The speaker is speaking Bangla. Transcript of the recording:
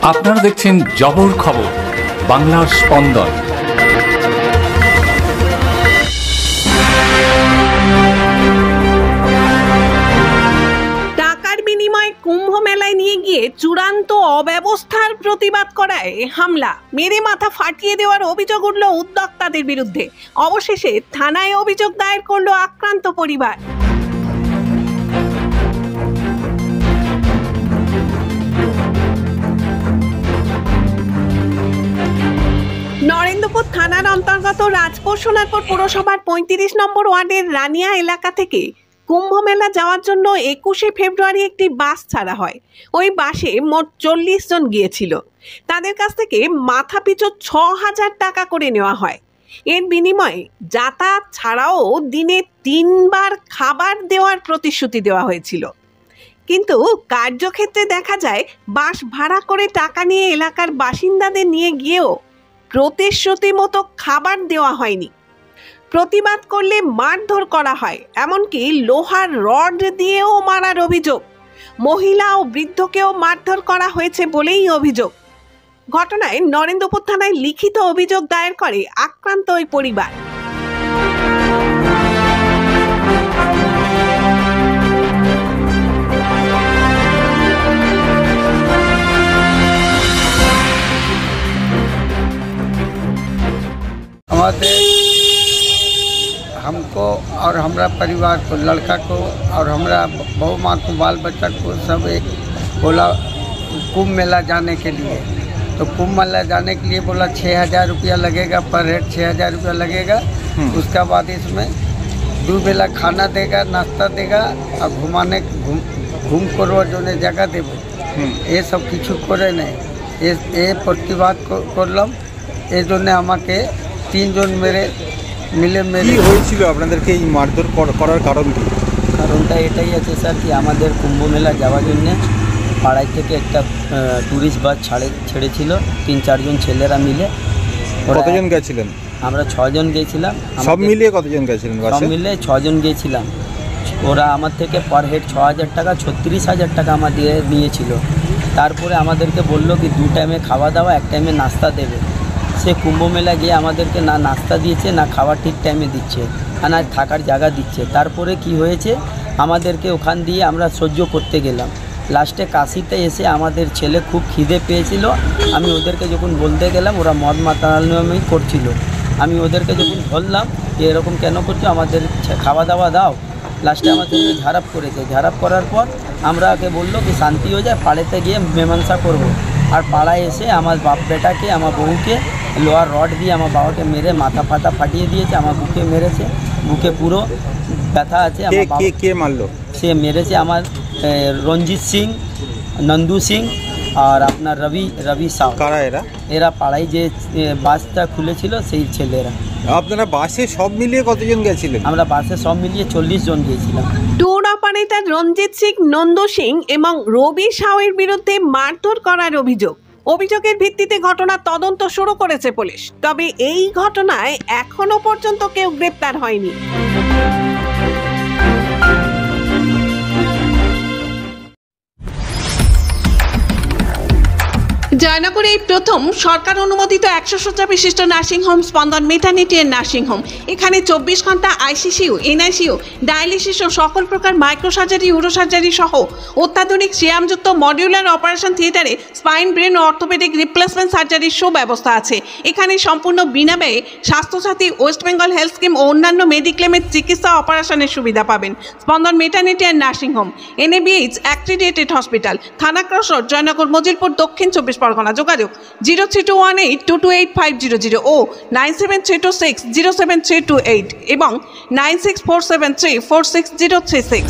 আপনারা দেখছেন জবর খবর, বাংলার স্পন্দন। টাকার বিনিময়ে কুম্ভ মেলায় নিয়ে গিয়ে চূড়ান্ত অব্যবস্থার প্রতিবাদ করায় হামলা, মেরে মাথা ফাটিয়ে দেওয়ার অভিযোগ উঠল উদ্যোক্তাদের বিরুদ্ধে। অবশেষে থানায় অভিযোগ দায়ের করলো আক্রান্ত পরিবার। নরেন্দ্রপুর থানার অন্তর্গত রাজপুর সোনারপুর পুরসভার ৩৫ নম্বর ওয়ার্ডের রানিয়া এলাকা থেকে কুম্ভ মেলা যাওয়ার জন্য ২১শে ফেব্রুয়ারি একটি বাস ছাড়া হয়। ওই বাসে মোট ৪০ জন গিয়েছিল। তাদের কাছ থেকে মাথা পিছু ৬,০০০ টাকা করে নেওয়া হয়। এর বিনিময়ে যাতায়াত ছাড়াও দিনে ৩ বার খাবার দেওয়ার প্রতিশ্রুতি দেওয়া হয়েছিল। কিন্তু কার্যক্ষেত্রে দেখা যায় বাস ভাড়া করে টাকা নিয়ে এলাকার বাসিন্দাদের নিয়ে গিয়েও প্রতিশ্রুতি মতো খাবার দেওয়া হয়নি। প্রতিবাদ করলে মারধর করা হয়, এমনকি লোহার রড দিয়েও মারার অভিযোগ। মহিলা ও বৃদ্ধকেও মারধর করা হয়েছে বলেই অভিযোগ। ঘটনায় নরেন্দ্রপুর থানায় লিখিত অভিযোগ দায়ের করে আক্রান্ত ওই পরিবার। हमको और हमारा परिवार को, लड़का को और हमारा बहू माँ को, बाल बच्चा को सब एक बोला कुंभ मेला जाने के लिए। तो कुंभ मेला जाने के लिए बोला 6,000 रुपया लगेगा, पर हेड 6,000 रुपया लगेगा। उसके बाद इसमें 2 बेला खाना देगा, नाश्ता देगा और घूम करवा जो जगह देव ये सब किछु करे नहीं। ये प्रतिबाद करलाम। এই জন্য আমাকে 3 জন মেরে মিলে মেরে হয়েছিল। আপনাদেরকে এই মারধর করার কারণ কি? কারণটা এটাই আছে স্যার কি আমাদের কুম্ভ মেলা যাওয়ার জন্য পাড়ায় থেকে একটা ট্যুরিস্ট বাস ছেড়েছিল 3-4 জন ছেলেরা মিলে। কতজন গেছিলেন? আমরা 6 জন গিয়েছিলাম। সব মিলিয়ে কতজন গেছিলেন? সব মিলে 6 জন গিয়েছিলাম। ওরা আমার থেকে পার হেড 6,000 টাকা 36,000 টাকা আমার দিয়ে নিয়েছিল। তারপরে আমাদেরকে বললো কি 2 টাইমে খাওয়া দাওয়া, 1 টাইমে নাস্তা দেবে। সে কুম্ভ মেলা গিয়ে আমাদেরকে না নাস্তা দিয়েছে, না খাবার ঠিক টাইমে দিচ্ছে, আর না থাকার জায়গা দিচ্ছে। তারপরে কি হয়েছে, আমাদেরকে ওখান দিয়ে আমরা সহ্য করতে গেলাম। লাস্টে কাশিতে এসে আমাদের ছেলে খুব খিদে পেয়েছিল। আমি ওদেরকে যখন বলতে গেলাম, ওরা মদ মাতানোই করছিল। আমি ওদেরকে যখন বললাম যে এরকম কেন করছো, আমাদের খাওয়া দাওয়া দাও। লাস্টে আমাদের ঝাড়াপ করেছে। ঝাড়াপ করার পর আমরাকে বললো কি শান্তি হয়ে যায়, পাড়েতে গিয়ে মীমাংসা করব। আর পাড়ায় এসে আমার বাপ বেটাকে, আমার বউকে লোহার রড দিয়ে আমার বাবাকে মেরে মাথা ফাটা ফাটিয়ে দিয়েছে। আমার বুকে মেরেছে, বুকে পুরো ব্যথা আছে। কে মারলো? সে মেরেছে আমার রঞ্জিত সিং, নন্দু সিং আর আপনার রবি সাউ। কারা এরা? এরা পাড়ায় যে বাসটা খুলেছিল সেই ছেলেরা। আপনারা বাসে সব মিলিয়ে কতজন গেছিলেন? আমরা বাসে সব মিলিয়ে 40 জন গিয়েছিলাম। ট্যুর অপারেটর রঞ্জিত সিং, নন্দু সিং এবং রবি সাউয়ের বিরুদ্ধে মারধর করার অভিযোগের ভিত্তিতে ঘটনার তদন্ত শুরু করেছে পুলিশ। তবে এই ঘটনায় এখনো পর্যন্ত কেউ গ্রেপ্তার হয়নি। জয়নগরে এই প্রথম সরকার অনুমোদিত 100 শয্যা বিশিষ্ট নার্সিংহোম স্পন্দন মেটার্নিটি এন্ড নার্সিংহোম। এখানে 24 ঘন্টা আইসিসিউ, এনআইসিউ, ডায়ালিসিস ও সকল প্রকার মাইক্রোসার্জারি, ইউরোসার্জারি সহ অত্যাধুনিক শ্যামযুক্ত মডিউলার অপারেশন থিয়েটারে স্পাইন, ব্রেন ও অর্থোপেডিক রিপ্লেসমেন্ট সার্জারির সুব্যবস্থা আছে। এখানে সম্পূর্ণ বিনা ব্যয়ে Swasthya Sathi, West Bengal health scheme ও অন্যান্য মেডিক্লেমের চিকিৎসা অপারেশনের সুবিধা পাবেন। Spandan maternity and nursing home, NABH accredited hospital, Thana cross road, Joynagar, Majilpur, Dakshin 24 Pargana. যোগাযোগ 0321822850 ও 9732607328 এবং 9647346036।